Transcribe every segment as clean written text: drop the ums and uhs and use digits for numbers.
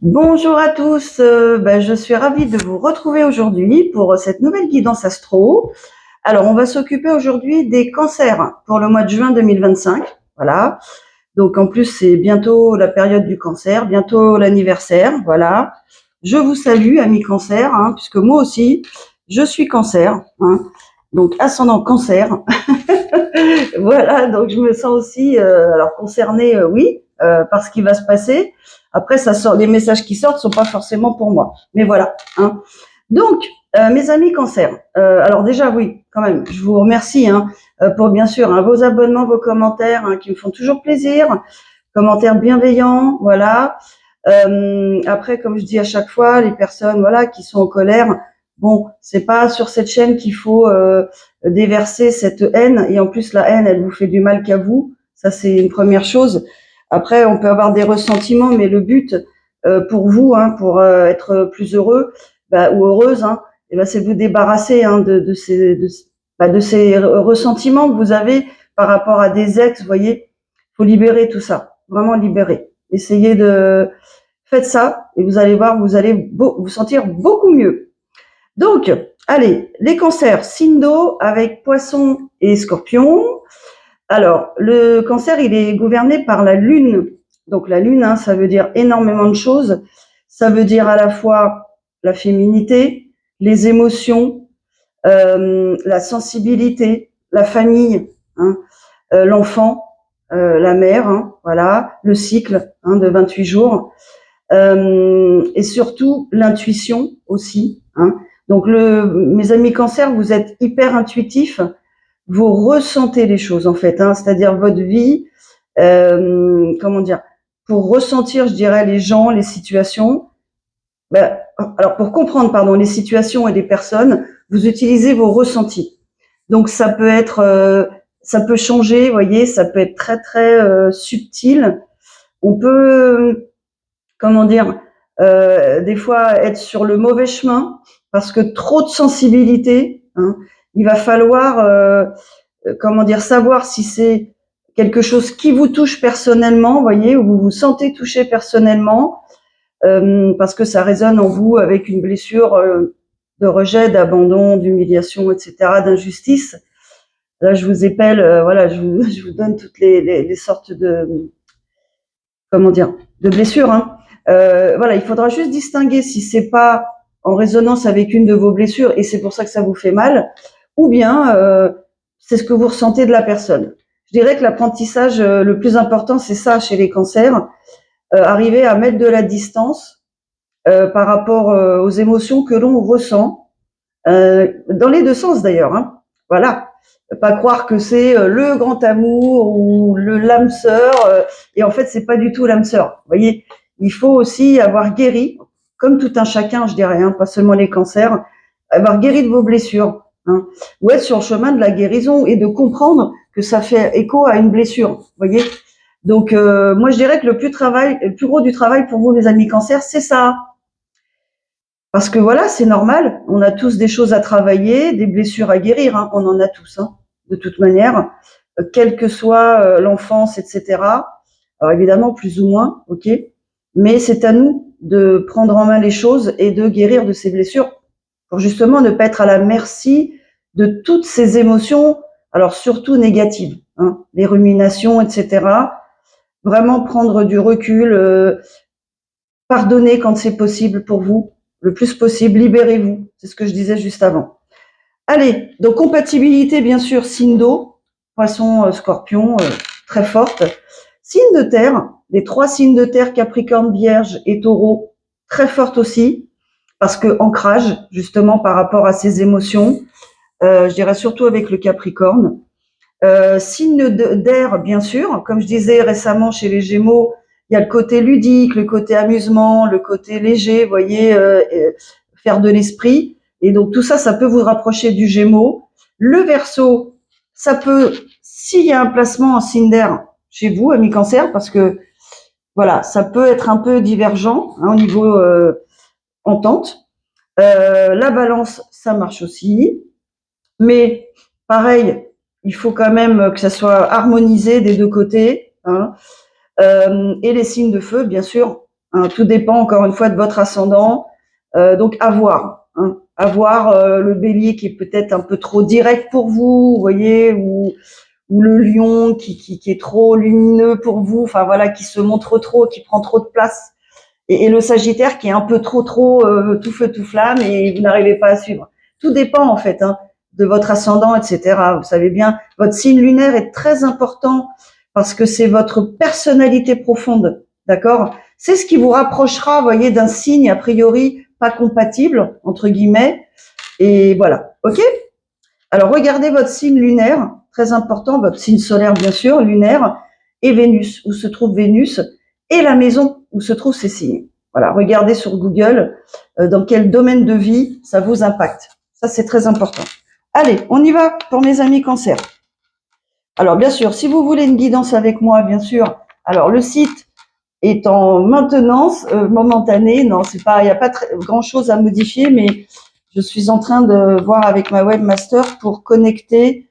Bonjour à tous, je suis ravie de vous retrouver aujourd'hui pour cette nouvelle guidance astro. Alors, on va s'occuper aujourd'hui des cancers pour le mois de juin 2025. Voilà. Donc, en plus, c'est bientôt la période du cancer, bientôt l'anniversaire. Voilà. Je vous salue, amis cancer, puisque moi aussi, je suis cancer. Donc, ascendant cancer. Voilà, donc je me sens aussi alors concernée, oui, par ce qui va se passer. Après, ça sort, les messages qui sortent sont pas forcément pour moi. Mais voilà. Donc, mes amis cancer. Alors déjà, oui, quand même, je vous remercie pour bien sûr vos abonnements, vos commentaires qui me font toujours plaisir. Commentaires bienveillants, voilà. Après, comme je dis à chaque fois, les personnes, voilà, qui sont en colère, bon, c'est pas sur cette chaîne qu'il faut déverser cette haine. Et en plus, la haine, elle vous fait du mal qu'à vous. Ça, c'est une première chose. Après, on peut avoir des ressentiments, mais le but pour vous, pour être plus heureux ou heureuse, c'est de vous débarrasser de ces ressentiments que vous avez par rapport à des ex. Vous voyez, faut libérer tout ça, vraiment libérer. Essayez de faites ça et vous allez voir, vous allez vous sentir beaucoup mieux. Donc, allez, les cancers, signe d'eau avec poisson et scorpion. Alors, le cancer, il est gouverné par la lune. Donc, la lune, ça veut dire énormément de choses. Ça veut dire à la fois la féminité, les émotions, la sensibilité, la famille, l'enfant, la mère, voilà, le cycle de 28 jours. Et surtout l'intuition aussi. Donc, mes amis cancer, vous êtes hyper intuitifs. Vous ressentez les choses en fait, c'est-à-dire votre vie, comment dire, pour ressentir, je dirais, les gens, les situations. Alors pour comprendre, les situations et les personnes, vous utilisez vos ressentis. Donc ça peut être, ça peut changer, vous voyez, ça peut être très très subtil. On peut, comment dire, des fois être sur le mauvais chemin parce que trop de sensibilité. Il va falloir savoir si c'est quelque chose qui vous touche personnellement, vous voyez, où vous vous sentez touché personnellement, parce que ça résonne en vous avec une blessure de rejet, d'abandon, d'humiliation, etc., d'injustice. Là, je vous épelle, je vous donne toutes les sortes de, de blessures. Il faudra juste distinguer si c'est pas en résonance avec une de vos blessures et c'est pour ça que ça vous fait mal, ou bien c'est ce que vous ressentez de la personne. Je dirais que l'apprentissage le plus important, c'est ça chez les cancers, arriver à mettre de la distance par rapport aux émotions que l'on ressent, dans les deux sens d'ailleurs. Voilà, pas croire que c'est le grand amour ou le l'âme sœur, et en fait c'est pas du tout l'âme sœur. Vous voyez, il faut aussi avoir guéri, comme tout un chacun, je dirais, pas seulement les cancers, avoir guéri de vos blessures, ou être sur le chemin de la guérison et de comprendre que ça fait écho à une blessure. Vous voyez. Donc moi je dirais que le plus gros du travail pour vous, les amis cancers, c'est ça. Parce que voilà, c'est normal, on a tous des choses à travailler, des blessures à guérir, on en a tous, de toute manière, quelle que soit l'enfance, etc. Alors évidemment, plus ou moins, ok, mais c'est à nous de prendre en main les choses et de guérir de ces blessures pour justement ne pas être à la merci de toutes ces émotions, alors surtout négatives, les ruminations, etc. Vraiment prendre du recul, pardonner quand c'est possible pour vous, le plus possible, libérez-vous. C'est ce que je disais juste avant. Allez, donc compatibilité, bien sûr, signe d'eau, poisson, scorpion, très forte. Signe de terre, les 3 signes de terre, Capricorne, Vierge et Taureau, très forte aussi, parce que ancrage, justement, par rapport à ces émotions, je dirais surtout avec le Capricorne. Signe d'air, bien sûr, comme je disais récemment chez les Gémeaux, il y a le côté ludique, le côté amusement, le côté léger, vous voyez, faire de l'esprit. Et donc tout ça, ça peut vous rapprocher du Gémeaux. Le Verseau, ça peut, s'il y a un placement en signe d'air chez vous, amis Cancer, parce que voilà, ça peut être un peu divergent au niveau entente. La Balance, ça marche aussi, mais pareil, il faut quand même que ça soit harmonisé des deux côtés. Et les signes de feu, bien sûr, hein. Tout dépend encore une fois de votre ascendant. Donc à voir. Hein. À voir le bélier qui est peut-être un peu trop direct pour vous, vous voyez, ou le lion qui est trop lumineux pour vous, enfin voilà, qui se montre trop, qui prend trop de place. Et le Sagittaire qui est un peu trop tout feu tout flamme et vous n'arrivez pas à suivre. Tout dépend en fait de votre ascendant, etc. Vous savez bien, votre signe lunaire est très important parce que c'est votre personnalité profonde, d'accord? C'est ce qui vous rapprochera, vous voyez, d'un signe a priori pas compatible entre guillemets. Et voilà, ok? Alors regardez votre signe lunaire, très important, votre signe solaire bien sûr, lunaire, et Vénus, où se trouve Vénus, et la maison où se trouvent ces signes. Voilà, regardez sur Google dans quel domaine de vie ça vous impacte. Ça, c'est très important. Allez, on y va pour mes amis Cancer. Alors, bien sûr, si vous voulez une guidance avec moi, bien sûr, alors le site est en maintenance momentanée. Non, c'est pas, il n'y a pas grand-chose à modifier, mais je suis en train de voir avec ma webmaster pour connecter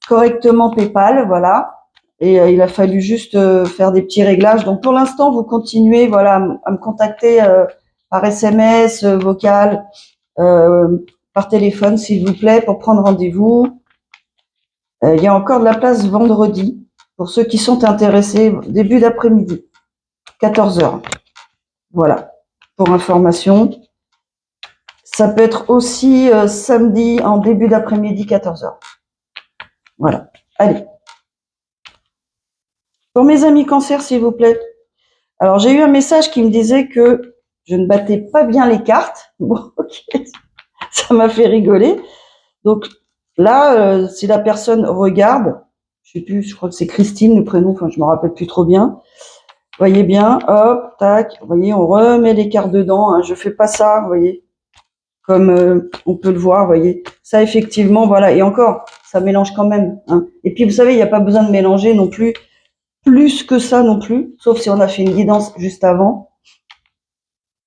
correctement PayPal, voilà. Et il a fallu juste faire des petits réglages. Donc pour l'instant, vous continuez, voilà, à me contacter par SMS, vocal, par téléphone, s'il vous plaît, pour prendre rendez-vous. Il y a encore de la place vendredi pour ceux qui sont intéressés, début d'après-midi, 14h. Voilà, pour information. Ça peut être aussi samedi en début d'après-midi, 14h. Voilà, allez. Pour mes amis Cancer, s'il vous plaît. Alors, j'ai eu un message qui me disait que je ne battais pas bien les cartes. Bon, ok, ça m'a fait rigoler. Donc là, si la personne regarde, je sais plus, je crois que c'est Christine le prénom, enfin je me rappelle plus trop bien. Voyez bien, hop, tac, vous voyez, on remet les cartes dedans. Hein, je fais pas ça, vous voyez, comme on peut le voir, vous voyez. Ça effectivement, voilà. Et encore, ça mélange quand même. Hein. Et puis vous savez, il n'y a pas besoin de mélanger non plus que ça non plus, sauf si on a fait une guidance juste avant.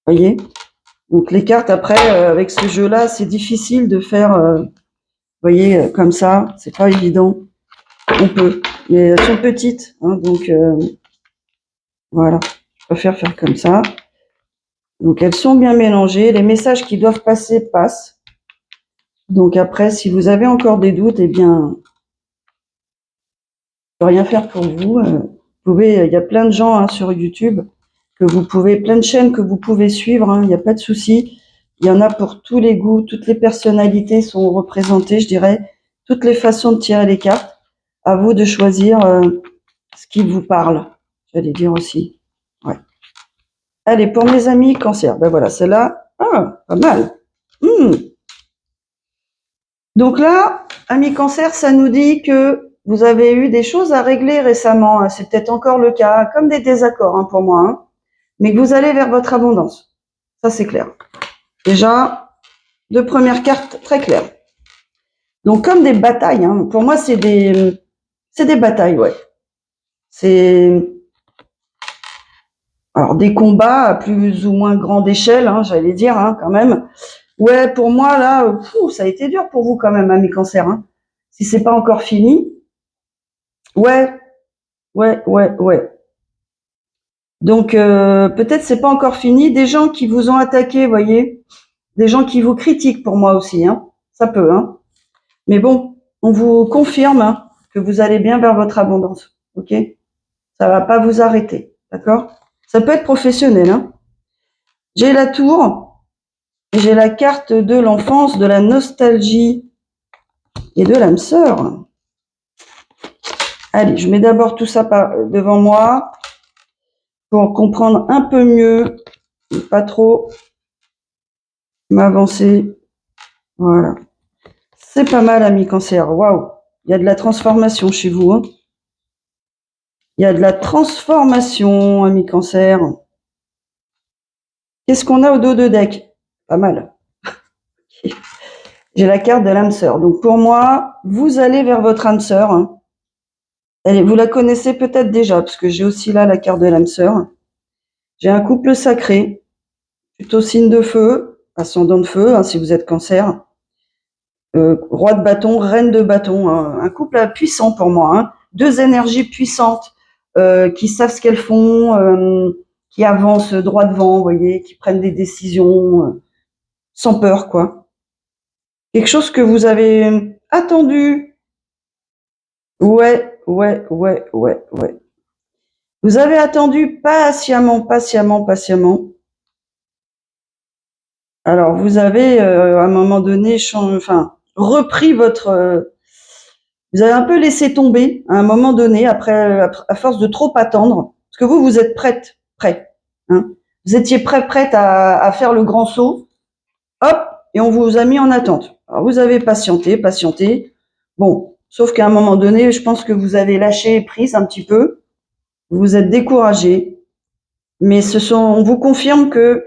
Vous voyez. Donc les cartes après, avec ce jeu-là, c'est difficile de faire. Vous voyez, comme ça, c'est pas évident. On peut, mais elles sont petites, hein, donc voilà. Je préfère faire comme ça. Donc elles sont bien mélangées. Les messages qui doivent passer passent. Donc après, si vous avez encore des doutes, eh bien, je peux rien faire pour vous. Vous pouvez, il y a plein de gens hein, sur YouTube que vous pouvez, plein de chaînes que vous pouvez suivre. Hein, il n'y a pas de souci. Il y en a pour tous les goûts, toutes les personnalités sont représentées, je dirais, toutes les façons de tirer les cartes. À vous de choisir ce qui vous parle. J'allais dire aussi. Ouais. Allez, pour mes amis Cancer, ben voilà, celle-là, ah, pas mal. Donc là, amis Cancer, ça nous dit que vous avez eu des choses à régler récemment. Hein. C'est peut-être encore le cas, comme des désaccords hein, pour moi, hein, mais que vous allez vers votre abondance. Ça, c'est clair. Déjà, deux premières cartes très claires. Donc, comme des batailles, hein, pour moi, c'est des batailles, ouais. C'est alors des combats à plus ou moins grande échelle, hein, j'allais dire, hein, quand même. Ouais, pour moi là, ça a été dur pour vous quand même, hein, mes cancers. Hein. Si c'est pas encore fini, ouais. Donc peut-être c'est pas encore fini. Des gens qui vous ont attaqué, voyez, des gens qui vous critiquent pour moi aussi, hein. Ça peut, hein. Mais bon, on vous confirme hein, que vous allez bien vers votre abondance, ok. Ça va pas vous arrêter, d'accord. Ça peut être professionnel, hein. J'ai la tour, j'ai la carte de l'enfance, de la nostalgie et de l'âme sœur. Allez, je mets d'abord tout ça devant moi pour comprendre un peu mieux, pas trop m'avancer. Voilà. C'est pas mal, amis Cancer. Waouh, il y a de la transformation chez vous. Hein. Il y a de la transformation, amis Cancer. Qu'est-ce qu'on a au dos de deck? Pas mal. J'ai la carte de l'âme sœur. Donc pour moi, vous allez vers votre âme sœur. Hein. Vous la connaissez peut-être déjà, parce que j'ai aussi là la carte de l'âme sœur. J'ai un couple sacré, plutôt signe de feu, ascendant de feu, hein, si vous êtes Cancer. Roi de bâton, reine de bâton, hein, un couple puissant pour moi. Hein. Deux énergies puissantes qui savent ce qu'elles font, qui avancent droit devant, vous voyez, qui prennent des décisions sans peur, quoi. Quelque chose que vous avez attendu. Ouais. Vous avez attendu patiemment. Alors, vous avez, à un moment donné, repris votre... vous avez un peu laissé tomber, à un moment donné, après, à force de trop attendre, parce que vous êtes prêt. Hein. Vous étiez prête à faire le grand saut, hop, et on vous a mis en attente. Alors, vous avez patienté. Bon, sauf qu'à un moment donné, je pense que vous avez lâché prise un petit peu, vous vous êtes découragé, mais on vous confirme que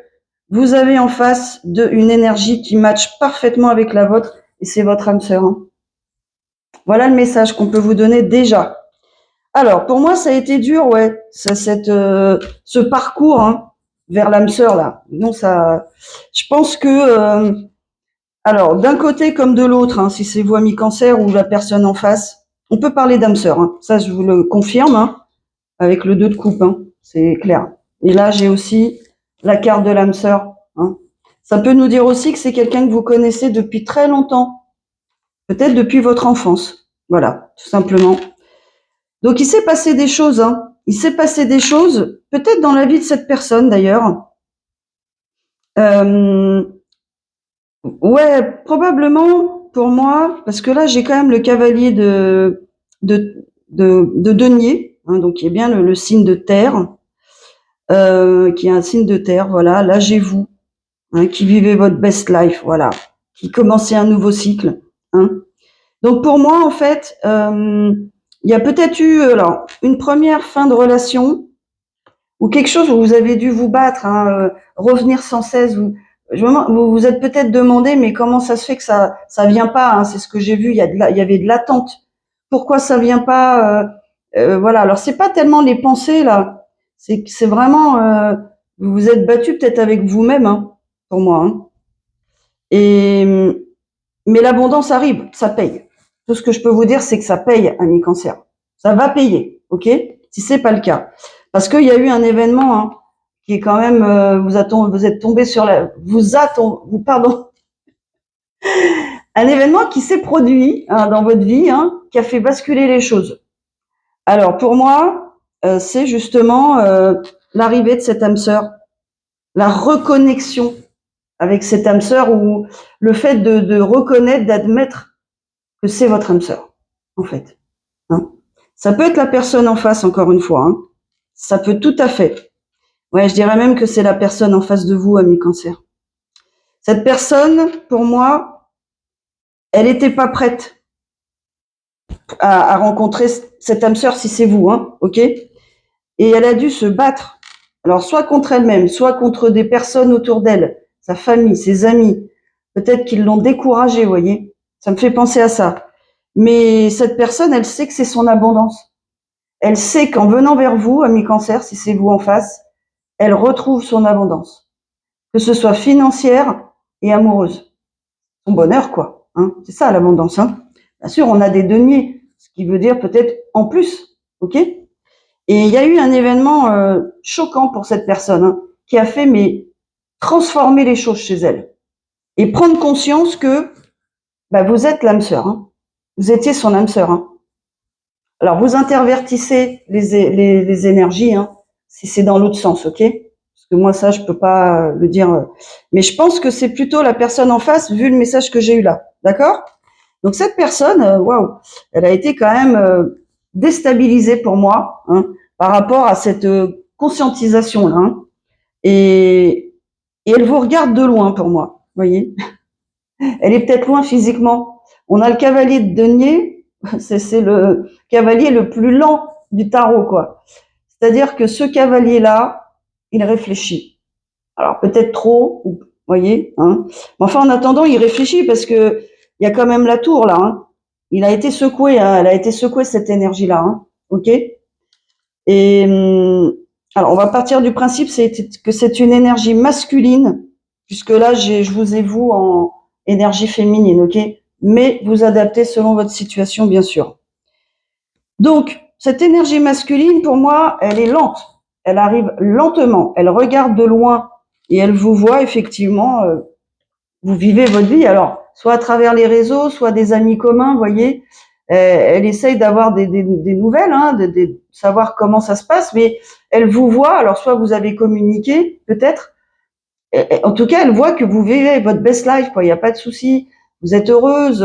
vous avez en face une énergie qui matche parfaitement avec la vôtre, et c'est votre âme sœur. Hein. Voilà le message qu'on peut vous donner déjà. Alors, pour moi, ça a été dur, ouais, ce parcours hein, vers l'âme sœur là. Non, ça, je pense que, alors, d'un côté comme de l'autre, hein, si c'est vous ami cancer ou la personne en face, on peut parler d'âme sœur. Hein. Ça, je vous le confirme, hein, avec le 2 de coupe, hein, c'est clair. Et là, j'ai aussi la carte de l'âme sœur. Hein. Ça peut nous dire aussi que c'est quelqu'un que vous connaissez depuis très longtemps, peut-être depuis votre enfance. Voilà, tout simplement. Donc, il s'est passé des choses. Hein. Il s'est passé des choses, peut-être dans la vie de cette personne d'ailleurs. Ouais, probablement pour moi, parce que là, j'ai quand même le cavalier de denier, hein, donc qui est bien le signe de terre, qui est un signe de terre. Voilà, là, j'ai vous, hein, qui vivez votre best life, voilà, qui commencez un nouveau cycle. Hein. Donc, pour moi, en fait, il y a peut-être eu alors une première fin de relation ou quelque chose où vous avez dû vous battre, hein, revenir sans cesse. Vous vous êtes peut-être demandé, mais comment ça se fait que ça vient pas hein, c'est ce que j'ai vu. Il y avait de l'attente. Pourquoi ça vient pas voilà. Alors c'est pas tellement les pensées là. C'est vraiment vous vous êtes battu peut-être avec vous-même, hein, pour moi. Hein. Et mais l'abondance arrive, ça paye. Tout ce que je peux vous dire, c'est que ça paye, ami cancer. Ça va payer, ok? Si c'est pas le cas, parce qu'il y a eu un événement hein, qui est quand même, vous êtes tombé sur pardon, un événement qui s'est produit hein, dans votre vie, hein, qui a fait basculer les choses. Alors pour moi, c'est justement l'arrivée de cette âme sœur, la reconnexion avec cette âme sœur ou le fait de reconnaître, d'admettre que c'est votre âme sœur, en fait. Hein. Ça peut être la personne en face, encore une fois. Hein. Ça peut tout à fait. Ouais, je dirais même que c'est la personne en face de vous, ami cancer. Cette personne, pour moi, elle n'était pas prête à rencontrer cette âme sœur si c'est vous, hein, ok? Et elle a dû se battre. Alors, soit contre elle-même, soit contre des personnes autour d'elle, sa famille, ses amis. Peut-être qu'ils l'ont découragée, vous voyez. Ça me fait penser à ça. Mais cette personne, elle sait que c'est son abondance. Elle sait qu'en venant vers vous, ami cancer, si c'est vous en face, elle retrouve son abondance. Que ce soit financière et amoureuse. Son bonheur, quoi. Hein. C'est ça l'abondance. Hein. Bien sûr, on a des deniers, ce qui veut dire peut-être en plus. Ok ? Et il y a eu un événement choquant pour cette personne hein, qui a fait transformer les choses chez elle. Et prendre conscience que vous êtes l'âme sœur. Hein. Vous étiez son âme sœur. Hein. Alors, vous intervertissez les énergies, hein, si c'est dans l'autre sens, ok? Parce que moi, ça, je peux pas le dire. Mais je pense que c'est plutôt la personne en face, vu le message que j'ai eu là, d'accord? Donc, cette personne, waouh, elle a été quand même déstabilisée pour moi, hein, par rapport à cette conscientisation-là. Hein, et elle vous regarde de loin pour moi, voyez? Elle est peut-être loin physiquement. On a le cavalier de denier, c'est le cavalier le plus lent du tarot, quoi. C'est-à-dire que ce cavalier-là, il réfléchit. Alors peut-être trop, vous voyez. Hein. Mais enfin, en attendant, il réfléchit parce que il y a quand même la tour là. Hein. Il a été secoué, hein, elle a été secouée cette énergie-là. Hein. Ok. Et alors, on va partir du principe que c'est une énergie masculine, puisque là, je vous ai vous en énergie féminine, ok. Mais vous adaptez selon votre situation, bien sûr. Donc, cette énergie masculine, pour moi, elle est lente. elle arrive lentement, elle regarde de loin et elle vous voit effectivement, vous vivez votre vie. Alors, soit à travers les réseaux, soit des amis communs, vous voyez. Elle essaye d'avoir des nouvelles, hein, de savoir comment ça se passe, mais elle vous voit. Alors, soit vous avez communiqué, peut-être. En tout cas, elle voit que vous vivez votre best life, quoi. Il n'y a pas de souci. Vous êtes heureuse.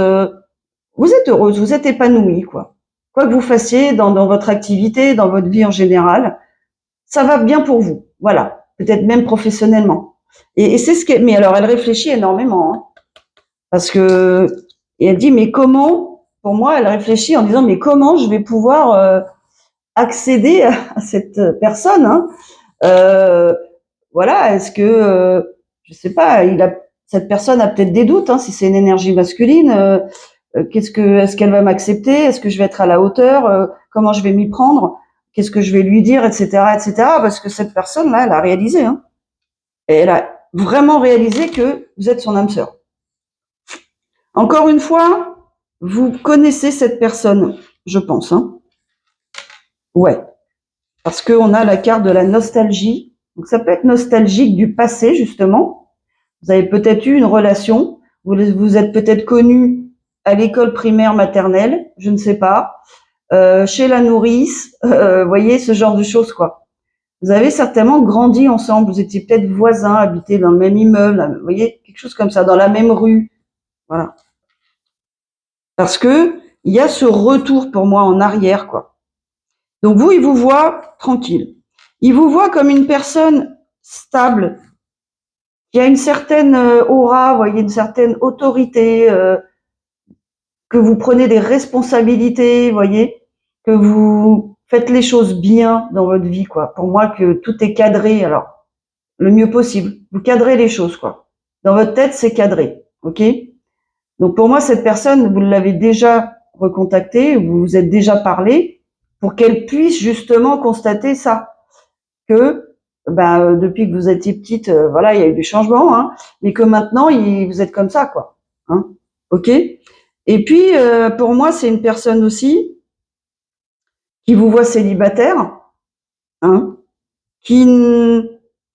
Vous êtes épanouie, quoi. Quoi que vous fassiez dans votre activité, dans votre vie en général, ça va bien pour vous. Voilà. Peut-être même professionnellement. Et c'est ce qu'elle, mais alors elle réfléchit énormément, hein, parce que, et elle dit, mais comment, pour moi, elle réfléchit en disant, mais comment je vais pouvoir accéder à cette personne, hein, voilà, est-ce que, je sais pas, cette personne a peut-être des doutes, hein, si c'est une énergie masculine, est-ce qu'elle va m'accepter, est-ce que je vais être à la hauteur, comment je vais m'y prendre, qu'est-ce que je vais lui dire, etc., parce que cette personne-là, elle a réalisé, hein, et elle a vraiment réalisé que vous êtes son âme sœur. Encore une fois, vous connaissez cette personne, je pense, hein. Ouais, parce qu'on a la carte de la nostalgie. Donc ça peut être nostalgique du passé, justement. Vous avez peut-être eu une relation, vous êtes peut-être connus à l'école primaire maternelle, je ne sais pas, chez la nourrice, voyez, ce genre de choses, quoi. Vous avez certainement grandi ensemble, vous étiez peut-être voisins, habité dans le même immeuble, vous voyez, quelque chose comme ça, dans la même rue, voilà. Parce que il y a ce retour pour moi en arrière, quoi. Donc vous, il vous voit tranquille. Il vous voit comme une personne stable, qui a une certaine aura, vous voyez, une certaine autorité, que vous prenez des responsabilités, vous voyez, que vous faites les choses bien dans votre vie, quoi. Pour moi, que tout est cadré, alors, le mieux possible. Vous cadrez les choses, quoi. Dans votre tête, c'est cadré, ok? Donc pour moi, cette personne, vous l'avez déjà recontactée, vous vous êtes déjà parlé, pour qu'elle puisse justement constater ça, que depuis que vous étiez petite, voilà, il y a eu du changement, hein, mais que maintenant, vous êtes comme ça, quoi. Hein, ok? Et puis, pour moi, c'est une personne aussi qui vous voit célibataire, hein, il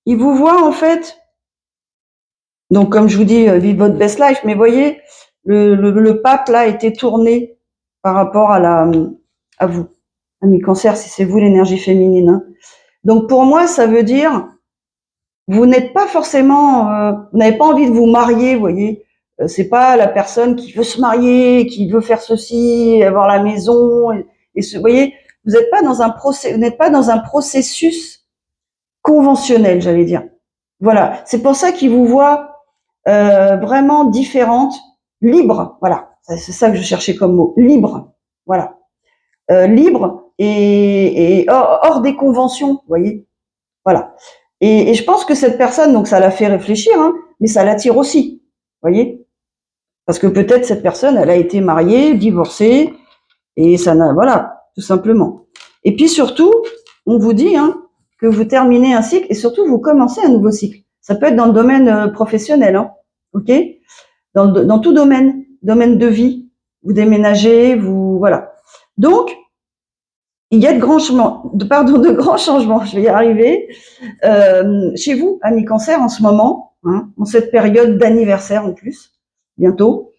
vous voit en fait. Donc, comme je vous dis, vive votre best life. Mais voyez, le pape là était tourné par rapport à vous, ami Cancer, si c'est vous l'énergie féminine. Hein. Donc, pour moi, ça veut dire vous n'êtes pas forcément, vous n'avez pas envie de vous marier, vous voyez. C'est pas la personne qui veut se marier, qui veut faire ceci, avoir la maison, vous voyez, vous n'êtes pas dans vous n'êtes pas dans un processus conventionnel, j'allais dire. Voilà, c'est pour ça qu'il vous voit vraiment différente, libre. Voilà, c'est ça que je cherchais comme mot, libre. Voilà, libre et hors des conventions, vous voyez. Voilà. Et je pense que cette personne, donc ça la fait réfléchir, hein, mais ça l'attire aussi, vous voyez. Parce que peut-être cette personne, elle a été mariée, divorcée, et ça n'a, voilà, tout simplement. Et puis surtout, on vous dit hein, que vous terminez un cycle et surtout vous commencez un nouveau cycle. Ça peut être dans le domaine professionnel, hein, ok, dans tout domaine de vie. Vous déménagez, vous voilà. Donc il y a de grands changements, de grands changements. Je vais y arriver. Chez vous, amis Cancer, en ce moment, hein, en cette période d'anniversaire en plus, bientôt.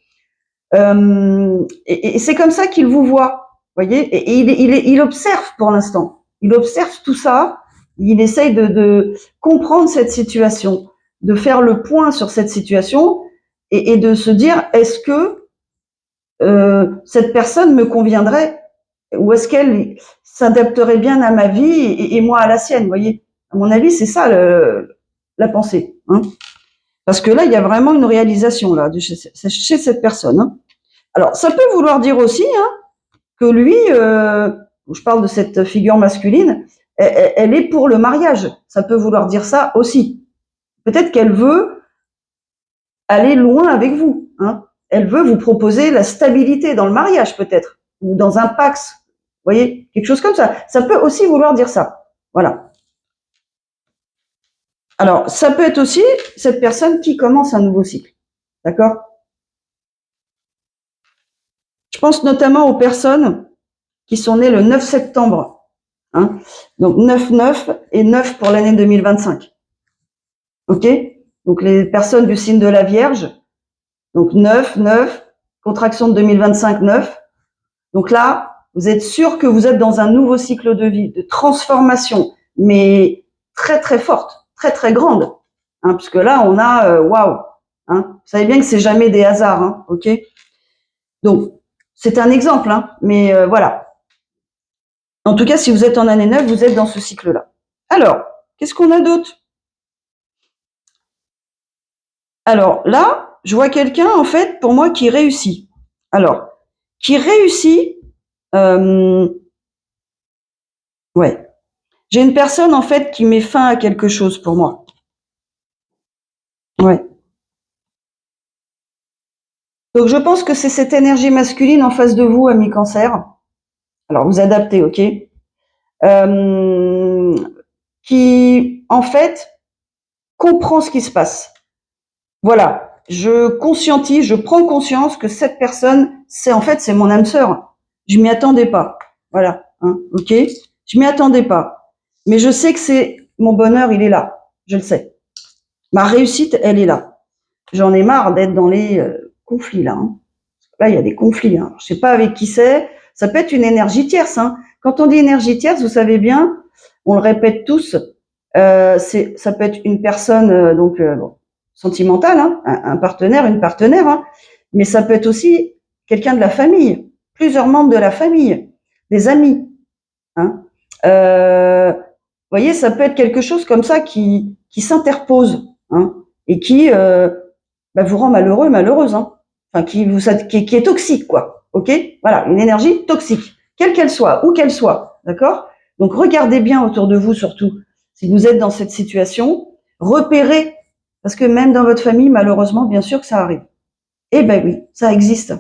Et c'est comme ça qu'il vous voit, voyez. Et il observe pour l'instant. Il observe tout ça. Il essaye de comprendre cette situation, de faire le point sur cette situation et de se dire est-ce que cette personne me conviendrait ou est-ce qu'elle s'adapterait bien à ma vie et moi à la sienne, vous voyez. À mon avis, c'est ça la pensée. Hein. Parce que là, il y a vraiment une réalisation là chez cette personne. Hein. Alors, ça peut vouloir dire aussi hein, que lui, je parle de cette figure masculine, elle est pour le mariage. Ça peut vouloir dire ça aussi. Peut-être qu'elle veut aller loin avec vous. Hein. Elle veut vous proposer la stabilité dans le mariage, peut-être, ou dans un pax. Vous voyez, quelque chose comme ça. Ça peut aussi vouloir dire ça. Voilà. Alors, ça peut être aussi cette personne qui commence un nouveau cycle. D'accord ? Je pense notamment aux personnes qui sont nées le 9 septembre. Hein. Donc 9, 9 et 9 pour l'année 2025. Ok? Donc les personnes du signe de la Vierge, donc 9, 9, contraction de 2025, 9. Donc là, vous êtes sûr que vous êtes dans un nouveau cycle de vie, de transformation, mais très très forte, très très grande. Hein, parce que là, on a waouh. Hein, vous savez bien que c'est jamais des hasards, hein, ok? Donc, c'est un exemple, hein, mais voilà. En tout cas, si vous êtes en année 9, vous êtes dans ce cycle-là. Alors, qu'est-ce qu'on a d'autre? Alors là, je vois quelqu'un, en fait, pour moi, qui réussit. Alors, qui réussit, ouais. J'ai une personne, en fait, qui met fin à quelque chose pour moi. Ouais. Donc, je pense que c'est cette énergie masculine en face de vous, ami Cancer. Alors, vous adaptez, ok? Qui, en fait, comprend ce qui se passe. Voilà. Je conscientise, je prends conscience que cette personne, c'est mon âme sœur. Je m'y attendais pas. Voilà. Hein, ok? Je m'y attendais pas. Mais je sais que c'est mon bonheur, il est là. Je le sais. Ma réussite, elle est là. J'en ai marre d'être dans les conflits là. Hein. Là, il y a des conflits. Hein. Je sais pas avec qui c'est. Ça peut être une énergie tierce. Hein. Quand on dit énergie tierce, vous savez bien, on le répète tous, ça peut être une personne sentimentale, hein, un partenaire, une partenaire, hein, mais ça peut être aussi quelqu'un de la famille, plusieurs membres de la famille, des amis. Hein. Vous voyez, ça peut être quelque chose comme ça qui s'interpose hein, et qui vous rend malheureux, malheureuse. Hein. Enfin, qui est toxique, quoi. Ok? Voilà, une énergie toxique, quelle qu'elle soit, où qu'elle soit, d'accord? Donc regardez bien autour de vous, surtout, si vous êtes dans cette situation, repérez, parce que même dans votre famille, malheureusement, bien sûr que ça arrive. Eh ben oui, ça existe.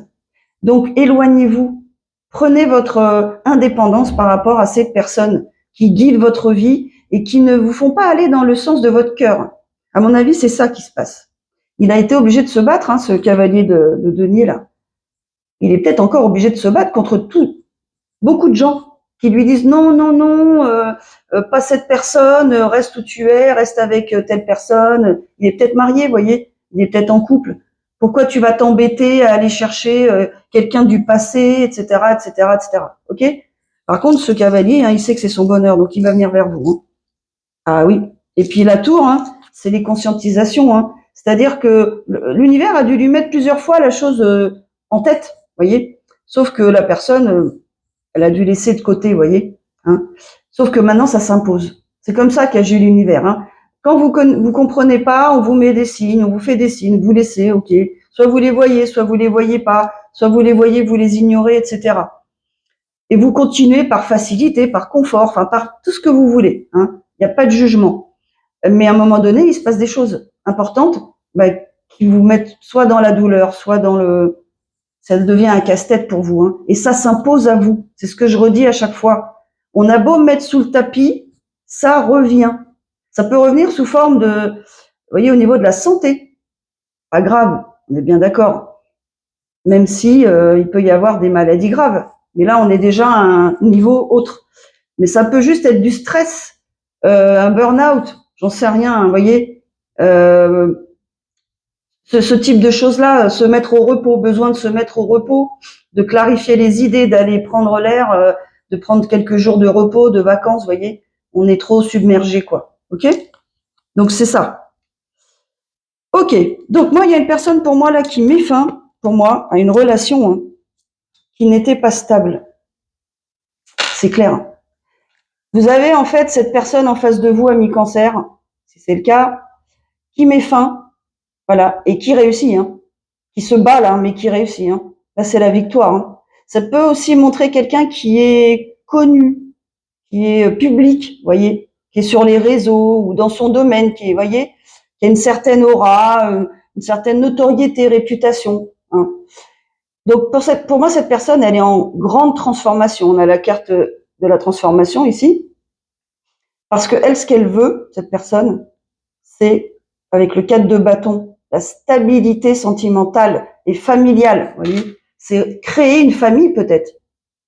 Donc éloignez-vous, prenez votre indépendance par rapport à ces personnes qui guident votre vie et qui ne vous font pas aller dans le sens de votre cœur. À mon avis, c'est ça qui se passe. Il a été obligé de se battre, hein, ce cavalier de denier là. Il est peut-être encore obligé de se battre contre beaucoup de gens qui lui disent non, non, non, pas cette personne, reste où tu es, reste avec telle personne. Il est peut-être marié, vous voyez, il est peut-être en couple. Pourquoi tu vas t'embêter à aller chercher quelqu'un du passé, etc., etc., etc. Ok? Par contre, ce cavalier, hein, il sait que c'est son bonheur, donc il va venir vers vous. Hein. Ah oui. Et puis la tour, hein, c'est les conscientisations. Hein. C'est-à-dire que l'univers a dû lui mettre plusieurs fois la chose en tête, voyez. Sauf que la personne, elle a dû laisser de côté, voyez. Hein. Sauf que maintenant, ça s'impose. C'est comme ça qu'agit l'univers. Hein. Quand vous comprenez pas, on vous met des signes, on vous fait des signes, vous laissez, ok. Soit vous les voyez, soit vous les voyez pas, soit vous les voyez, vous les ignorez, etc. Et vous continuez par facilité, par confort, enfin par tout ce que vous voulez. Hein. Il n'y a pas de jugement. Mais à un moment donné, il se passe des choses importantes qui vous mettent soit dans la douleur, soit dans le... Ça devient un casse-tête pour vous. Hein. Et ça s'impose à vous. C'est ce que je redis à chaque fois. On a beau mettre sous le tapis, ça revient. Ça peut revenir sous forme de... Vous voyez, au niveau de la santé. Pas grave, on est bien d'accord. Même si il peut y avoir des maladies graves. Mais là, on est déjà à un niveau autre. Mais ça peut juste être du stress, un burn-out, j'en sais rien, hein, vous voyez. Ce type de choses-là, se mettre au repos, besoin de se mettre au repos, de clarifier les idées, d'aller prendre l'air, de prendre quelques jours de repos, de vacances, vous voyez. On est trop submergé, quoi. Ok? Donc c'est ça. Ok. Donc moi, il y a une personne pour moi là qui met fin, pour moi, à une relation hein, qui n'était pas stable. C'est clair. Vous avez en fait cette personne en face de vous, ami Cancer, si c'est le cas, qui met fin, voilà, et qui réussit, hein, qui se bat là, mais qui réussit. Hein. Là, c'est la victoire. Hein. Ça peut aussi montrer quelqu'un qui est connu, qui est public, voyez, qui est sur les réseaux ou dans son domaine, qui est, voyez, qui a une certaine aura, une certaine notoriété, réputation. Hein. Donc pour moi, cette personne, elle est en grande transformation. On a la carte de la transformation ici. Parce que elle, ce qu'elle veut, cette personne, c'est, avec le 4 de bâton, la stabilité sentimentale et familiale. Vous voyez, c'est créer une famille peut-être.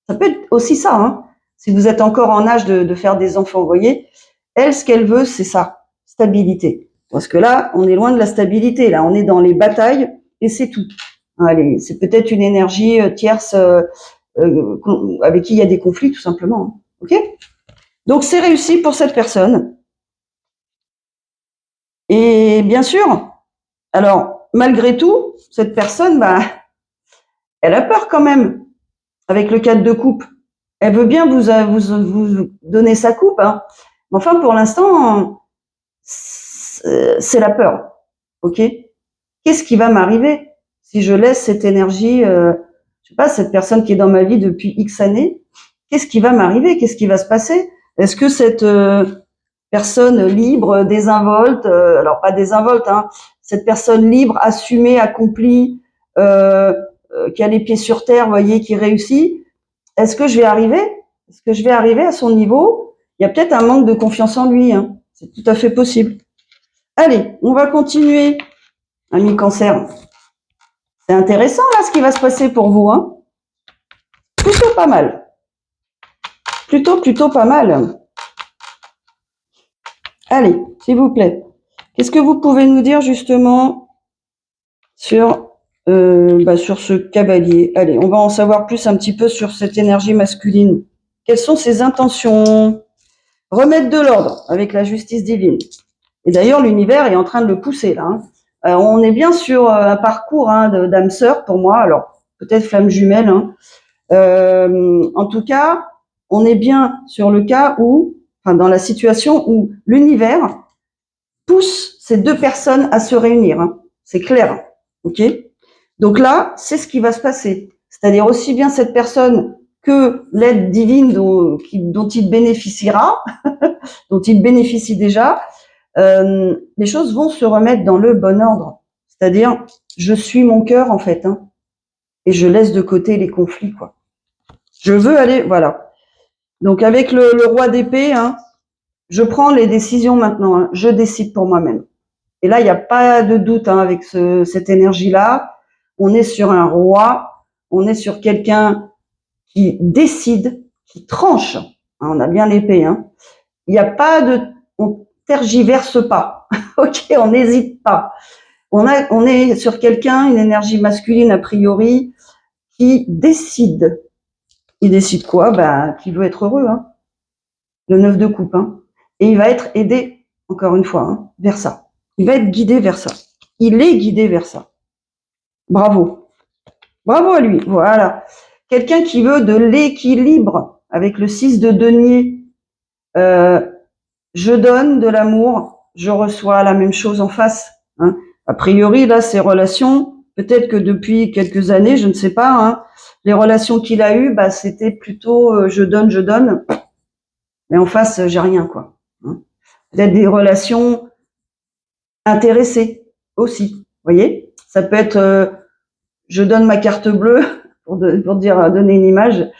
Ça peut être aussi ça. Hein. si vous êtes encore en âge de faire des enfants, vous voyez, elle, ce qu'elle veut, c'est ça, stabilité. Parce que là, on est loin de la stabilité. Là, on est dans les batailles et c'est tout. Allez, c'est peut-être une énergie tierce avec qui il y a des conflits, tout simplement. Ok ? Donc, c'est réussi pour cette personne. Et bien sûr, alors, malgré tout, cette personne, bah, elle a peur quand même avec le 4 de coupe. Elle veut bien vous donner sa coupe, hein. Mais enfin, pour l'instant, c'est la peur. Ok ? Qu'est-ce qui va m'arriver si je laisse cette énergie, je sais pas, cette personne qui est dans ma vie depuis X années, qu'est-ce qui va m'arriver? Qu'est-ce qui va se passer? Est-ce que cette personne libre, désinvolte, alors pas désinvolte, hein, cette personne libre, assumée, accomplie, qui a les pieds sur terre, vous voyez, qui réussit, est-ce que je vais arriver? Est-ce que je vais arriver à son niveau? Il y a peut-être un manque de confiance en lui, hein. C'est tout à fait possible. Allez, on va continuer, ami Cancer. C'est intéressant là ce qui va se passer pour vous, hein. Plutôt pas mal. Plutôt pas mal. Allez, s'il vous plaît. Qu'est-ce que vous pouvez nous dire justement sur ce cavalier? Allez, on va en savoir plus un petit peu sur cette énergie masculine. Quelles sont ses intentions? Remettre de l'ordre avec la justice divine. Et d'ailleurs, l'univers est en train de le pousser là, hein. On est bien sur un parcours d'âme sœur pour moi. Alors, peut-être flamme jumelle, hein. En tout cas, on est bien sur le cas où, enfin, dans la situation où l'univers pousse ces deux personnes à se réunir, hein. C'est clair, ok? Donc là, c'est ce qui va se passer. C'est-à-dire aussi bien cette personne que l'aide divine dont il bénéficiera, dont il bénéficie déjà, les choses vont se remettre dans le bon ordre. C'est-à-dire, je suis mon cœur en fait, hein, et je laisse de côté les conflits, quoi. Je veux aller, voilà. Donc avec le roi d'épée, hein, je prends les décisions maintenant, hein, je décide pour moi-même. Et là, il n'y a pas de doute, hein, avec cette énergie-là. On est sur un roi, on est sur quelqu'un qui décide, qui tranche. Hein, on a bien l'épée, hein. Il n'y a pas de, on tergiverse pas. Ok, on n'hésite pas. On est sur quelqu'un, une énergie masculine a priori, qui décide. Il décide quoi? Bah, qu'il veut être heureux, hein. Le 9 de coupe, hein. Et il va être aidé, encore une fois, hein, vers ça. Il va être guidé vers ça. Il est guidé vers ça. Bravo. Bravo à lui. Voilà. Quelqu'un qui veut de l'équilibre avec le 6 de denier. Je donne de l'amour, je reçois la même chose en face, hein. A priori, là, ces relations, peut-être que depuis quelques années, je ne sais pas, hein, les relations qu'il a eues, bah, c'était plutôt je donne, mais en face, j'ai rien, quoi, hein. Peut-être des relations intéressées aussi, vous voyez. Ça peut être je donne ma carte bleue pour donner une image.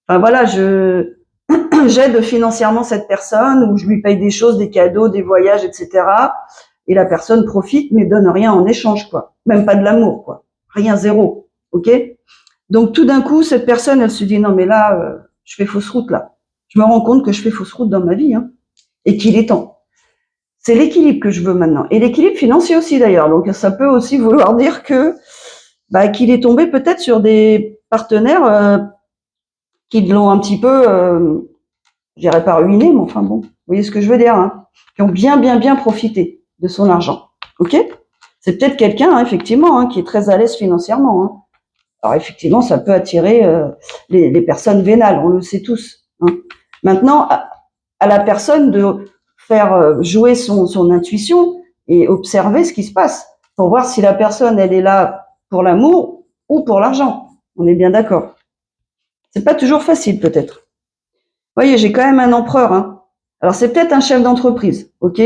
Enfin voilà, j'aide financièrement cette personne ou je lui paye des choses, des cadeaux, des voyages, etc. Et la personne profite mais donne rien en échange, quoi. Même pas de l'amour, quoi. Rien, zéro. Ok? Donc tout d'un coup, cette personne, elle se dit non mais là, je fais fausse route là. Je me rends compte que je fais fausse route dans ma vie, hein, et qu'il est temps. C'est l'équilibre que je veux maintenant. Et l'équilibre financier aussi d'ailleurs. Donc ça peut aussi vouloir dire que qu'il est tombé peut-être sur des partenaires qui l'ont un petit peu, je dirais pas ruiné, mais enfin bon, vous voyez ce que je veux dire, hein, qui ont bien profité de son argent. Ok? C'est peut-être quelqu'un, hein, effectivement, hein, qui est très à l'aise financièrement, hein. Alors effectivement, ça peut attirer les personnes vénales, on le sait tous, hein. Maintenant, à la personne de faire jouer son intuition et observer ce qui se passe pour voir si la personne, elle est là pour l'amour ou pour l'argent. On est bien d'accord. C'est pas toujours facile, peut-être. Vous voyez, j'ai quand même un empereur, hein. Alors, c'est peut-être un chef d'entreprise, ok?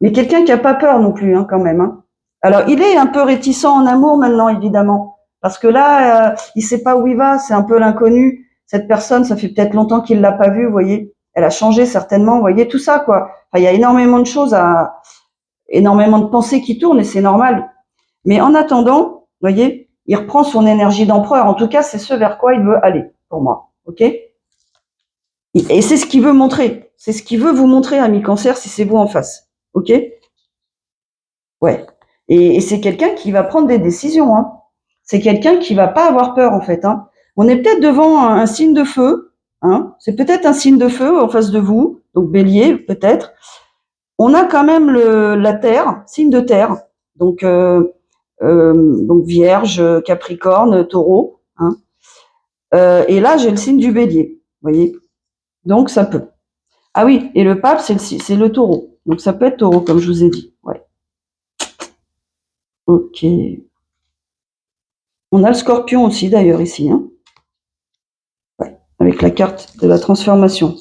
Mais quelqu'un qui a pas peur non plus, hein, quand même, hein. Alors, il est un peu réticent en amour maintenant, évidemment. Parce que là, il sait pas où il va, c'est un peu l'inconnu. Cette personne, ça fait peut-être longtemps qu'il l'a pas vue, vous voyez. Elle a changé certainement, vous voyez, tout ça, quoi. Enfin, il y a énormément de choses énormément de pensées qui tournent et c'est normal. Mais en attendant, vous voyez, il reprend son énergie d'empereur. En tout cas, c'est ce vers quoi il veut aller, pour moi. Ok? Et c'est ce qu'il veut montrer. C'est ce qu'il veut vous montrer, ami Cancer, si c'est vous en face. Ok? Ouais. Et c'est quelqu'un qui va prendre des décisions. Hein. C'est quelqu'un qui va pas avoir peur, en fait. Hein. On est peut-être devant un signe de feu. Hein. C'est peut-être un signe de feu en face de vous. Donc Bélier, peut-être. On a quand même la Terre, signe de Terre. Donc Vierge, Capricorne, Taureau. Hein. Et là, j'ai le signe du Bélier. Vous voyez? Donc ça peut. Ah oui, et le pape, c'est le Taureau. Donc ça peut être Taureau, comme je vous ai dit. Ouais. Ok. On a le Scorpion aussi, d'ailleurs, ici. Hein. Ouais, avec la carte de la transformation.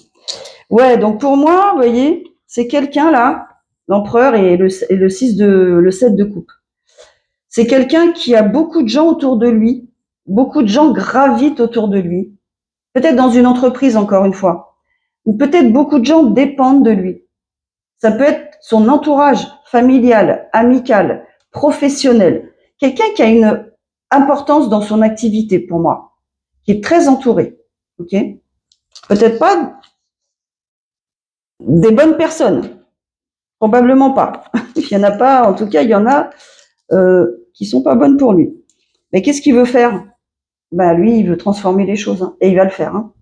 Ouais, donc pour moi, vous voyez, c'est quelqu'un là, l'empereur et le 7 de coupe. C'est quelqu'un qui a beaucoup de gens autour de lui, beaucoup de gens gravitent autour de lui. Peut-être dans une entreprise, encore une fois. Ou peut-être beaucoup de gens dépendent de lui. Ça peut être son entourage familial, amical, professionnel. Quelqu'un qui a une importance dans son activité pour moi, qui est très entouré. Ok? Peut-être pas des bonnes personnes, probablement pas. Il y en a pas, en tout cas, il y en a qui sont pas bonnes pour lui. Mais qu'est-ce qu'il veut faire? Ben lui, il veut transformer les choses hein, et il va le faire. Hein.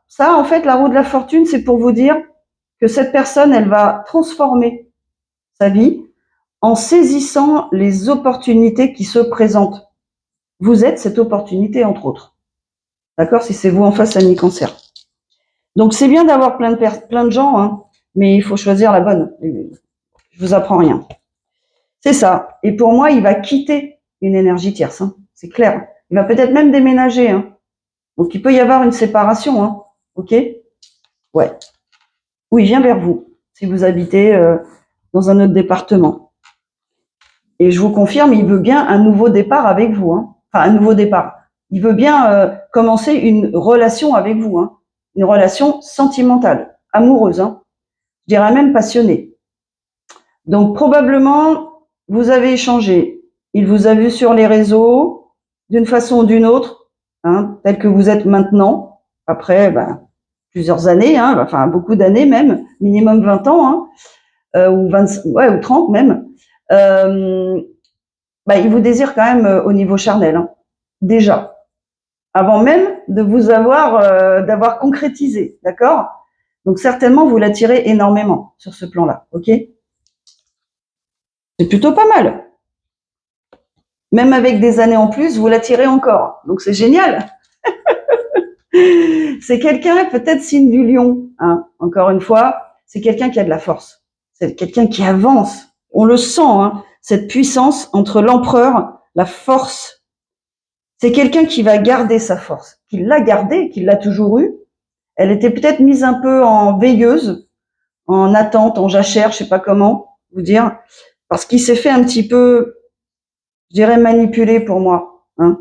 Ça en fait, la roue de la fortune, c'est pour vous dire que cette personne, elle va transformer sa vie en saisissant les opportunités qui se présentent. Vous êtes cette opportunité, entre autres. D'accord? Si c'est vous en face, ami Cancer. Donc, c'est bien d'avoir plein de gens, hein, mais il faut choisir la bonne. Je vous apprends rien. C'est ça. Et pour moi, il va quitter une énergie tierce. Hein. C'est clair. Il va peut-être même déménager. Hein. Donc, il peut y avoir une séparation. Hein. OK? Ouais. Ou il vient vers vous, si vous habitez dans un autre département. Et je vous confirme, il veut bien un nouveau départ avec vous. Hein. Enfin, un nouveau départ. Il veut bien commencer une relation avec vous. Hein. Une relation sentimentale, amoureuse. Hein. Je dirais même passionnée. Donc, probablement, vous avez échangé. Il vous a vu sur les réseaux, d'une façon ou d'une autre, hein, tel que vous êtes maintenant, après plusieurs années, hein, enfin beaucoup d'années même, minimum 20 ans, hein, ou 20, ouais, ou 30 même. Il vous désire quand même au niveau charnel, hein, déjà, avant même de vous d'avoir concrétisé, d'accord? Donc certainement vous l'attirez énormément sur ce plan-là, ok? C'est plutôt pas mal. Même avec des années en plus, vous l'attirez encore. Donc c'est génial. C'est quelqu'un, peut-être signe du lion, hein, encore une fois, c'est quelqu'un qui a de la force. C'est quelqu'un qui avance. On le sent, hein, cette puissance entre l'empereur, la force. C'est quelqu'un qui va garder sa force, qui l'a gardée, qui l'a toujours eue. Elle était peut-être mise un peu en veilleuse, en attente, en jachère, je sais pas comment vous dire, parce qu'il s'est fait un petit peu, je dirais, manipuler pour moi. Hein.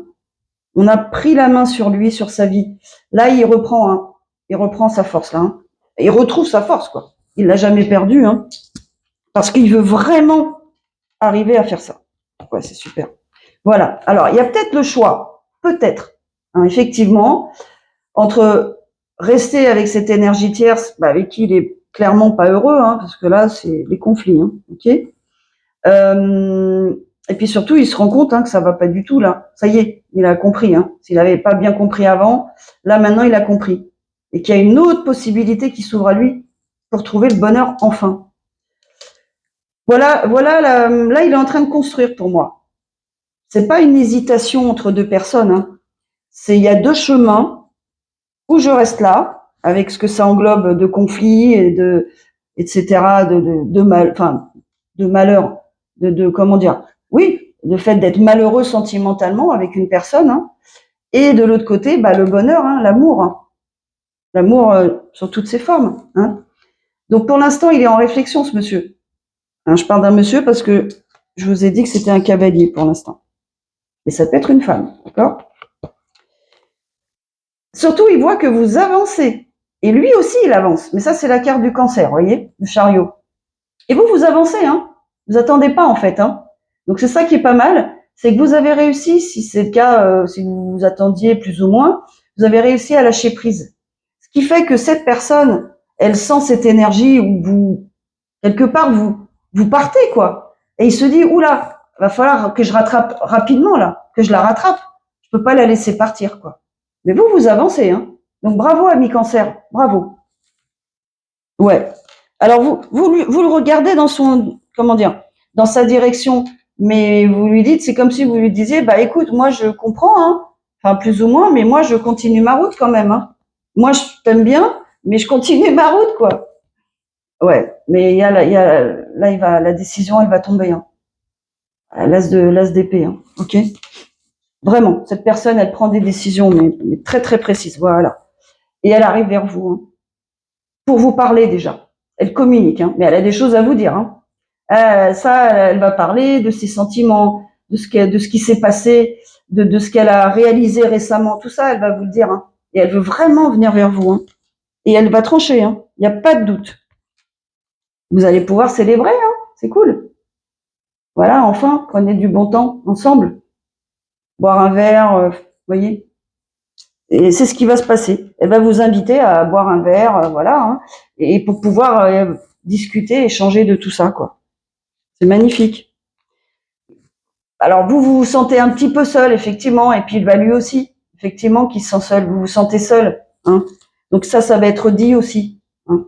On a pris la main sur lui, sur sa vie. Là, il reprend sa force là. Hein. Il retrouve sa force quoi. Il l'a jamais perdue, hein, parce qu'il veut vraiment arriver à faire ça. Ouais, c'est super. Voilà. Alors, il y a peut-être le choix, peut-être, hein, effectivement, entre rester avec cette énergie tierce, avec qui il est clairement pas heureux, hein, parce que là, c'est les conflits, hein, ok. Et puis surtout, il se rend compte que ça va pas du tout là. Ça y est, il a compris. Hein. S'il avait pas bien compris avant, là maintenant, il a compris. Et qu'il y a une autre possibilité qui s'ouvre à lui pour trouver le bonheur enfin. Voilà, là, il est en train de construire pour moi. C'est pas une hésitation entre deux personnes. Hein. Il y a deux chemins où je reste là, avec ce que ça englobe de conflits et etc., de malheur, comment dire, oui, le fait d'être malheureux sentimentalement avec une personne, hein, et de l'autre côté, le bonheur, hein, l'amour, hein, l'amour sur toutes ses formes. Hein. Donc pour l'instant, il est en réflexion, ce monsieur. Hein, je parle d'un monsieur parce que je vous ai dit que c'était un cavalier pour l'instant. Mais ça peut être une femme, d'accord? Surtout, il voit que vous avancez. Et lui aussi, il avance. Mais ça, c'est la carte du Cancer, vous voyez, le chariot. Et vous avancez, hein. Vous attendez pas, en fait, hein. Donc, c'est ça qui est pas mal. C'est que vous avez réussi, si c'est le cas, si vous vous attendiez plus ou moins, vous avez réussi à lâcher prise. Ce qui fait que cette personne, elle sent cette énergie où vous, quelque part, vous partez, quoi. Et il se dit, oula, va falloir que je rattrape rapidement, là, que je la rattrape. Je peux pas la laisser partir, quoi. Mais vous avancez, hein. Donc, bravo, ami Cancer. Bravo. Ouais. Alors, vous le regardez dans son, comment dire, dans sa direction. Mais vous lui dites, c'est comme si vous lui disiez, bah, écoute, moi, je comprends, hein. Enfin, plus ou moins, mais moi, je continue ma route quand même, hein. Moi, je t'aime bien, mais je continue ma route, quoi. Ouais, mais la décision, elle va tomber, hein. L'as d'épée, hein. Ok. Vraiment, cette personne, elle prend des décisions, mais très très précises, voilà. Et elle arrive vers vous, hein, pour vous parler déjà. Elle communique, hein, mais elle a des choses à vous dire, hein. Ça, elle va parler de ses sentiments, de ce qui s'est passé, de ce qu'elle a réalisé récemment, tout ça, elle va vous le dire, hein. Et elle veut vraiment venir vers vous, hein. Et elle va trancher, hein. Il n'y a pas de doute. Vous allez pouvoir célébrer, hein. C'est cool. Voilà, enfin, prenez du bon temps ensemble. Boire un verre, vous voyez. Et c'est ce qui va se passer. Elle va vous inviter à boire un verre, voilà, hein, et pour pouvoir discuter, échanger de tout ça, quoi. C'est magnifique. Alors vous vous sentez un petit peu seul, effectivement, et puis bah, lui aussi, effectivement, qui se sent seul. Vous vous sentez seul, hein. Donc ça va être dit aussi, hein.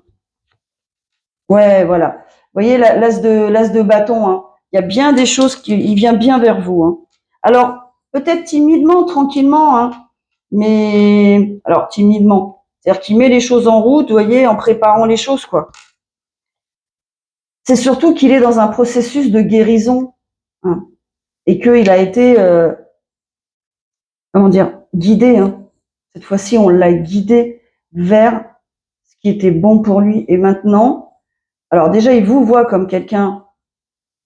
Ouais, voilà. Vous voyez l'as de bâton, hein. Il y a bien des choses il vient bien vers vous, hein. Alors peut-être timidement, tranquillement, hein, mais alors timidement, c'est-à-dire qu'il met les choses en route, vous voyez, en préparant les choses, quoi. C'est surtout qu'il est dans un processus de guérison, hein, et qu'il a été, comment dire, guidé, hein. Cette fois-ci, on l'a guidé vers ce qui était bon pour lui. Et maintenant, alors déjà, il vous voit comme quelqu'un,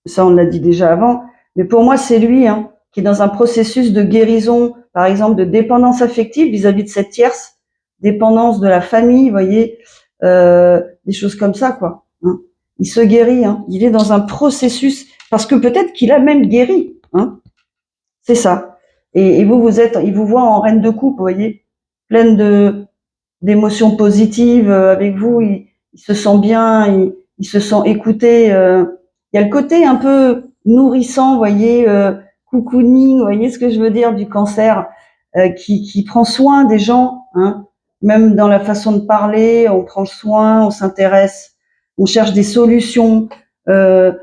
ça on l'a dit déjà avant, mais pour moi, c'est lui, hein, qui est dans un processus de guérison, par exemple, de dépendance affective vis-à-vis de cette tierce, dépendance de la famille, vous voyez, des choses comme ça, quoi, hein. Il se guérit, hein. Il est dans un processus, parce que peut-être qu'il a même guéri, hein. C'est ça. Et il vous voit en reine de coupe, vous voyez, pleine d'émotions positives avec vous. Il se sent bien, il se sent écouté. Il y a le côté un peu nourrissant, vous voyez, cocooning, vous voyez ce que je veux dire, du Cancer, qui prend soin des gens, hein. Même dans la façon de parler, on prend soin, on s'intéresse, on cherche des solutions, on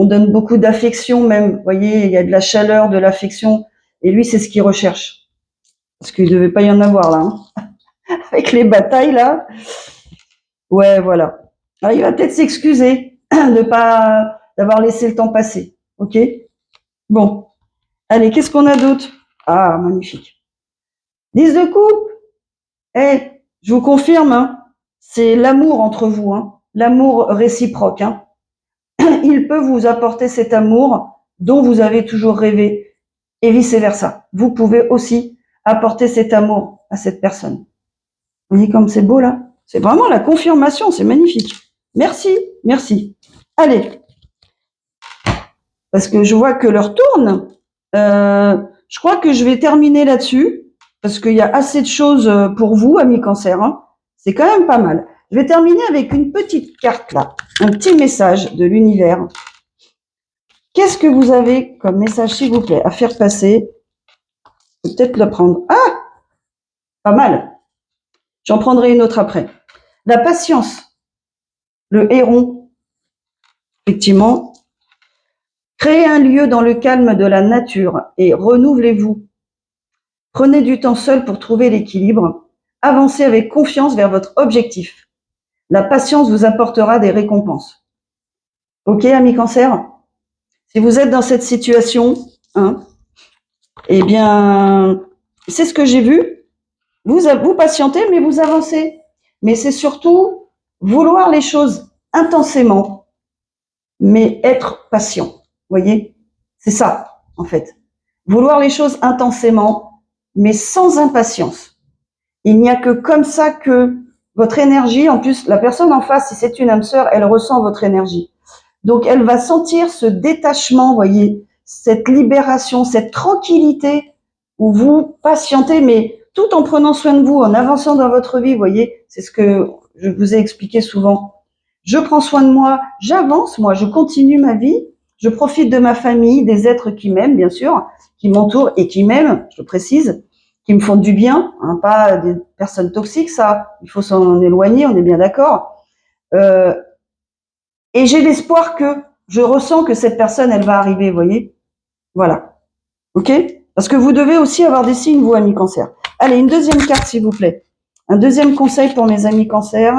donne beaucoup d'affection même, vous voyez, il y a de la chaleur, de l'affection, et lui, c'est ce qu'il recherche. Parce qu'il ne devait pas y en avoir là, hein. Avec les batailles là. Ouais, voilà. Alors, il va peut-être s'excuser de pas d'avoir laissé le temps passer. Ok. Bon. Allez, qu'est-ce qu'on a d'autre? Ah, magnifique. 10 de coupe. Je vous confirme, hein, c'est l'amour entre vous, hein, l'amour réciproque, hein. Il peut vous apporter cet amour dont vous avez toujours rêvé et vice-versa. Vous pouvez aussi apporter cet amour à cette personne. Vous voyez comme c'est beau là? C'est vraiment la confirmation, c'est magnifique. Merci, merci. Allez, parce que je vois que l'heure tourne. Je crois que je vais terminer là-dessus, parce qu'il y a assez de choses pour vous, amis Cancer, hein. C'est quand même pas mal. Je vais terminer avec une petite carte là, un petit message de l'univers. Qu'est-ce que vous avez comme message, s'il vous plaît, à faire passer? Peut-être le prendre. Ah, pas mal. J'en prendrai une autre après. La patience, le héron, effectivement. Créez un lieu dans le calme de la nature et renouvelez-vous. Prenez du temps seul pour trouver l'équilibre. Avancez avec confiance vers votre objectif. La patience vous apportera des récompenses. Ok, amis Cancer? Si vous êtes dans cette situation, hein, eh bien, c'est ce que j'ai vu. Vous patientez, mais vous avancez. Mais c'est surtout vouloir les choses intensément, mais être patient. Vous voyez? C'est ça, en fait. Vouloir les choses intensément, mais sans impatience. Il n'y a que comme ça que votre énergie, en plus, la personne en face, si c'est une âme sœur, elle ressent votre énergie. Donc, elle va sentir ce détachement, vous voyez, cette libération, cette tranquillité où vous patientez, mais tout en prenant soin de vous, en avançant dans votre vie, vous voyez, c'est ce que je vous ai expliqué souvent. Je prends soin de moi, j'avance, moi, je continue ma vie, je profite de ma famille, des êtres qui m'aiment, bien sûr, qui m'entourent et qui m'aiment, je le précise, qui me font du bien, hein, pas des personnes toxiques, ça, il faut s'en éloigner, on est bien d'accord. Et j'ai l'espoir que je ressens que cette personne, elle va arriver, vous voyez. Voilà. OK? Parce que vous devez aussi avoir des signes, vous, amis cancer. Allez, une deuxième carte, s'il vous plaît. Un deuxième conseil pour mes amis cancer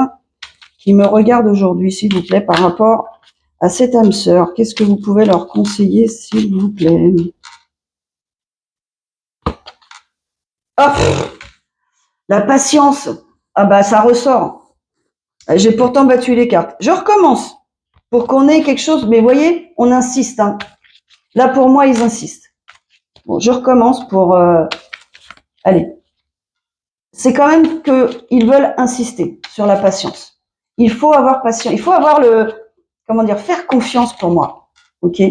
qui me regardent aujourd'hui, s'il vous plaît, par rapport à cette âme sœur. Qu'est-ce que vous pouvez leur conseiller, s'il vous plaît? Hop! La patience. Ah bah, ça ressort. J'ai pourtant battu les cartes. Je recommence pour qu'on ait quelque chose. Mais vous voyez, on insiste. Hein. Là, pour moi, ils insistent. Bon, je recommence pour... allez. C'est quand même qu'ils veulent insister sur la patience. Il faut avoir patience. Il faut avoir le... Comment dire? Faire confiance pour moi. OK?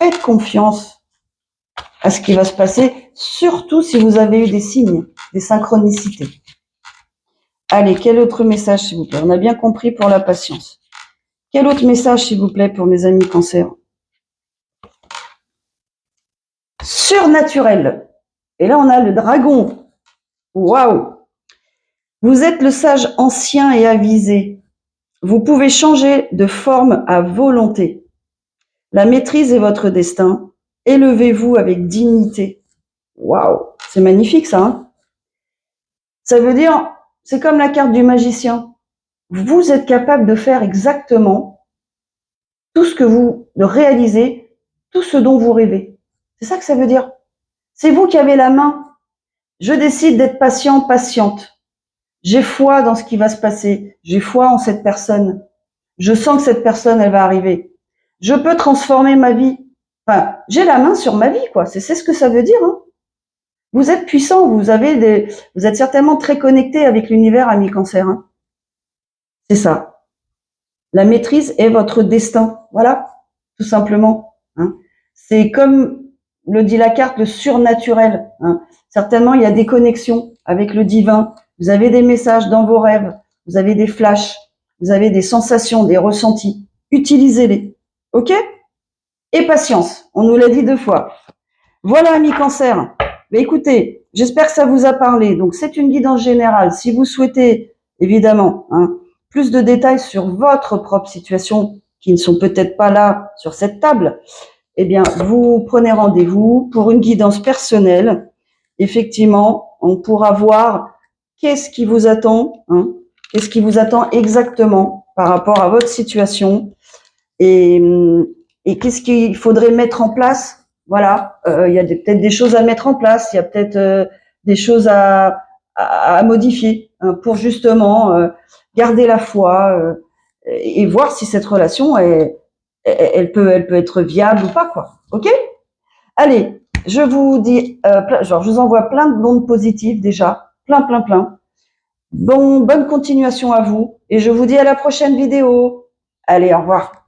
Faites confiance à ce qui va se passer, surtout si vous avez eu des signes, des synchronicités. Allez, quel autre message, s'il vous plaît? On a bien compris pour la patience. Quel autre message, s'il vous plaît, pour mes amis cancer? Surnaturel. Et là, on a le dragon. Waouh! Vous êtes le sage ancien et avisé. Vous pouvez changer de forme à volonté. La maîtrise est votre destin. Élevez-vous avec dignité. Waouh! C'est magnifique, ça, hein? Ça veut dire, c'est comme la carte du magicien. Vous êtes capable de faire exactement tout ce que vous, de réaliser tout ce dont vous rêvez. C'est ça que ça veut dire. C'est vous qui avez la main. Je décide d'être patient, patiente. J'ai foi dans ce qui va se passer. J'ai foi en cette personne. Je sens que cette personne, elle va arriver. Je peux transformer ma vie. Enfin, j'ai la main sur ma vie, quoi. C'est ce que ça veut dire, hein. Vous êtes puissant, vous êtes certainement très connecté avec l'univers, ami cancer, hein. C'est ça. La maîtrise est votre destin. Voilà. Tout simplement, hein. C'est comme le dit la carte, le surnaturel, hein. Certainement, il y a des connexions avec le divin. Vous avez des messages dans vos rêves. Vous avez des flashs. Vous avez des sensations, des ressentis. Utilisez-les. OK? Et patience. On nous l'a dit 2 fois. Voilà, amis cancer. Mais écoutez, j'espère que ça vous a parlé. Donc, c'est une guidance générale. Si vous souhaitez, évidemment, hein, plus de détails sur votre propre situation, qui ne sont peut-être pas là sur cette table, eh bien, vous prenez rendez-vous pour une guidance personnelle. Effectivement, on pourra voir qu'est-ce qui vous attend, hein, qu'est-ce qui vous attend exactement par rapport à votre situation et qu'est-ce qu'il faudrait mettre en place. Voilà, il y a peut-être des choses à mettre en place, il y a peut-être des choses à modifier, hein, pour justement garder la foi et voir si cette relation elle peut être viable ou pas, quoi. OK? Allez, je vous dis, je vous envoie plein de ondes positives déjà, plein. Bonne continuation à vous et je vous dis à la prochaine vidéo. Allez, au revoir.